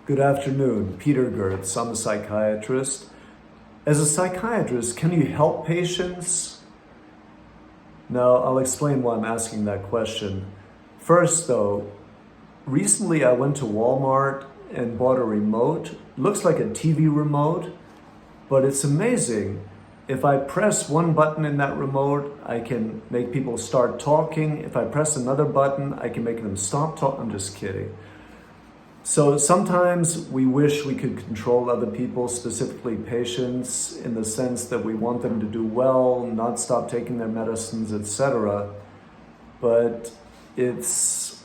Good afternoon, Peter Goertz. I'm a psychiatrist. As a psychiatrist, can you help patients? Now, I'll explain why I'm asking that question. First, though, recently I went to Walmart and bought a remote. Looks like a TV remote, but it's amazing. If I press one button in that remote, I can make people start talking. If I press another button, I can make them stop talking. I'm just kidding. So sometimes we wish we could control other people, specifically patients, in the sense that we want them to do well, not stop taking their medicines, etc. But it's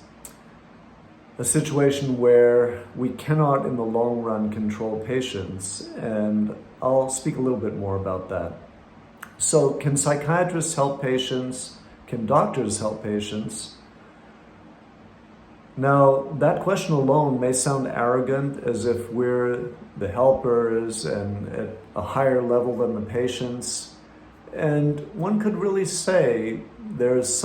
a situation where we cannot in the long run control patients, and I'll speak a little bit more about that. So can psychiatrists help patients? Can doctors help patients? Now, that question alone may sound arrogant, as if we're the helpers and at a higher level than the patients. And one could really say there's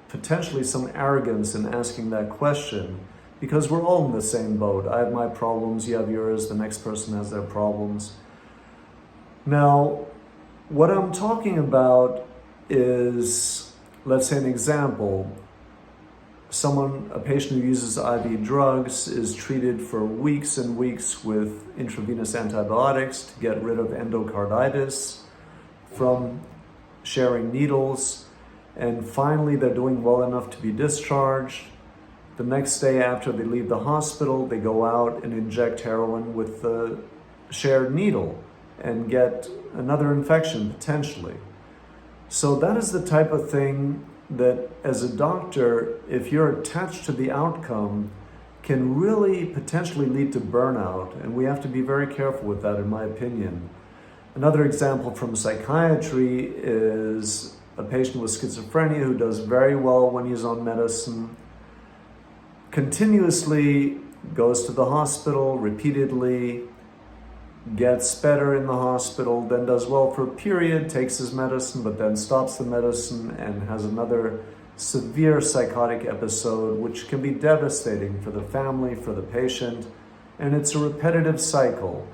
potentially some arrogance in asking that question, because we're all in the same boat. I have my problems, you have yours, the next person has their problems. Now, what I'm talking about is, let's say an example. A patient who uses IV drugs is treated for weeks and weeks with intravenous antibiotics to get rid of endocarditis from sharing needles, and finally they're doing well enough to be discharged. The next day after they leave the hospital, they go out and inject heroin with the shared needle and get another infection potentially. So that is the type of thing that as a doctor, if you're attached to the outcome, can really potentially lead to burnout, and we have to be very careful with that, in my opinion. Another example from psychiatry is a patient with schizophrenia who does very well when he's on medicine, continuously goes to the hospital repeatedly, gets better in the hospital, then does well for a period, takes his medicine, but then stops the medicine and has another severe psychotic episode, which can be devastating for the family, for the patient, and it's a repetitive cycle.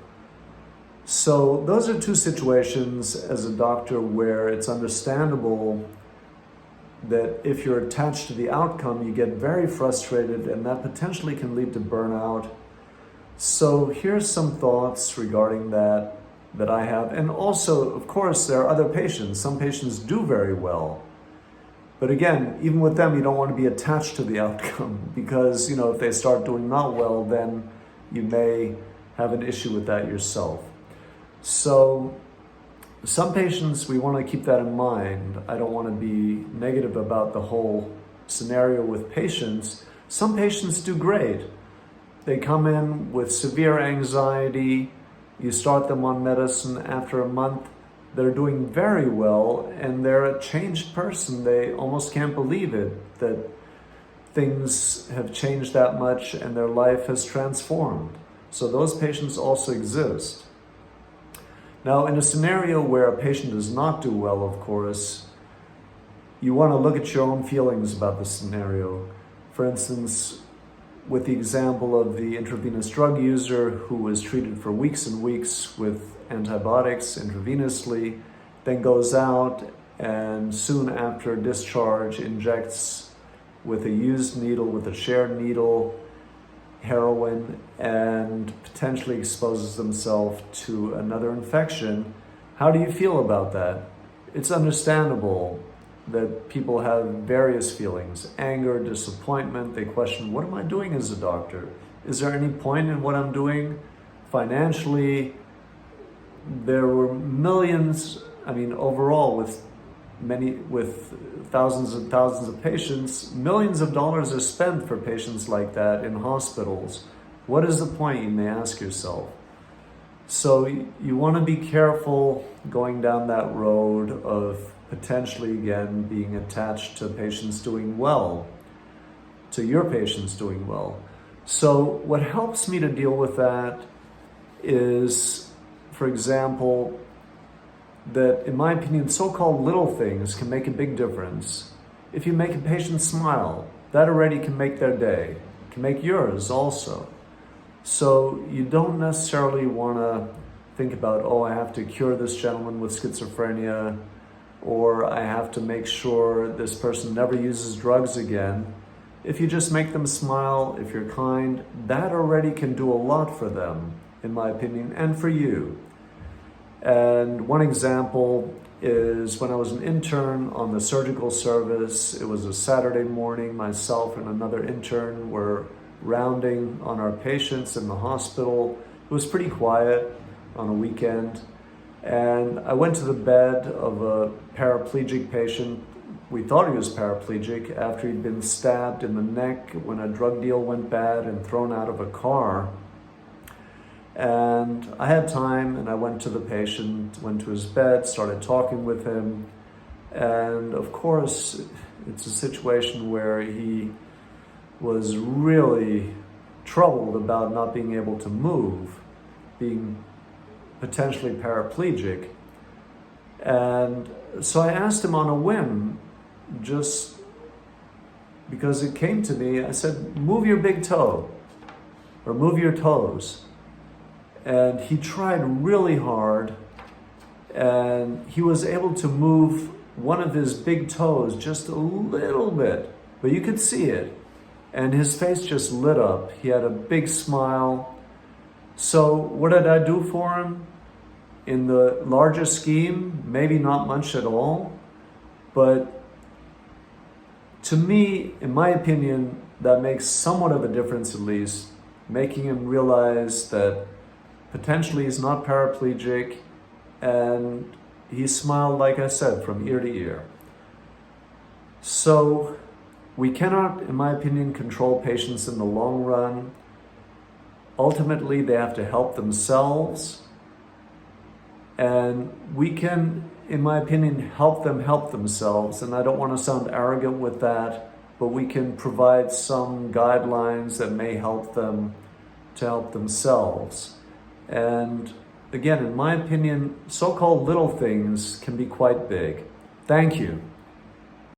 So those are two situations as a doctor where it's understandable that if you're attached to the outcome, you get very frustrated, and that potentially can lead to burnout. So here's some thoughts regarding that I have. And also, of course, there are other patients. Some patients do very well. But again, even with them, you don't want to be attached to the outcome, because, if they start doing not well, then you may have an issue with that yourself. So some patients, we want to keep that in mind. I don't want to be negative about the whole scenario with patients. Some patients do great. They come in with severe anxiety, you start them on medicine, after a month, they're doing very well, and they're a changed person. They almost can't believe it, that things have changed that much and their life has transformed. So those patients also exist. Now, in a scenario where a patient does not do well, of course, you want to look at your own feelings about the scenario. For instance, with the example of the intravenous drug user who was treated for weeks and weeks with antibiotics intravenously, then goes out and soon after discharge injects with a used needle, with a shared needle, heroin, and potentially exposes themselves to another infection. How do you feel about that? It's understandable that people have various feelings: anger, disappointment. They question, what am I doing as a doctor? Is there any point in what I'm doing? Financially, there were millions, overall with thousands and thousands of patients, millions of dollars are spent for patients like that in hospitals. What is the point, you may ask yourself? So you want to be careful going down that road of potentially, again, being attached to patients doing well, to your patients doing well. So what helps me to deal with that is, for example, that in my opinion, so-called little things can make a big difference. If you make a patient smile, that already can make their day, can make yours also. So you don't necessarily want to think about, oh, I have to cure this gentleman with schizophrenia, or I have to make sure this person never uses drugs again. If you just make them smile, if you're kind, that already can do a lot for them, in my opinion, and for you. And one example is when I was an intern on the surgical service. It was a Saturday morning. Myself and another intern were rounding on our patients in the hospital. It was pretty quiet on a weekend. And I went to the bed of a paraplegic patient. We thought he was paraplegic after he'd been stabbed in the neck when a drug deal went bad and thrown out of a car. And I had time, and I went to the patient, went to his bed, started talking with him. And of course, it's a situation where he was really troubled about not being able to move, being potentially paraplegic. And so I asked him on a whim, just because it came to me, I said, move your big toe, or move your toes. And he tried really hard, and he was able to move one of his big toes just a little bit, but you could see it. And his face just lit up. He had a big smile. So what did I do for him? In the larger scheme, maybe not much at all. But to me, in my opinion, that makes somewhat of a difference, at least, making him realize that potentially he's not paraplegic, and he smiled, like I said, from ear to ear. So we cannot, in my opinion, control patients in the long run. Ultimately, they have to help themselves. And we can, in my opinion, help them help themselves. And I don't want to sound arrogant with that, but we can provide some guidelines that may help them to help themselves. And again, in my opinion, so-called little things can be quite big. Thank you.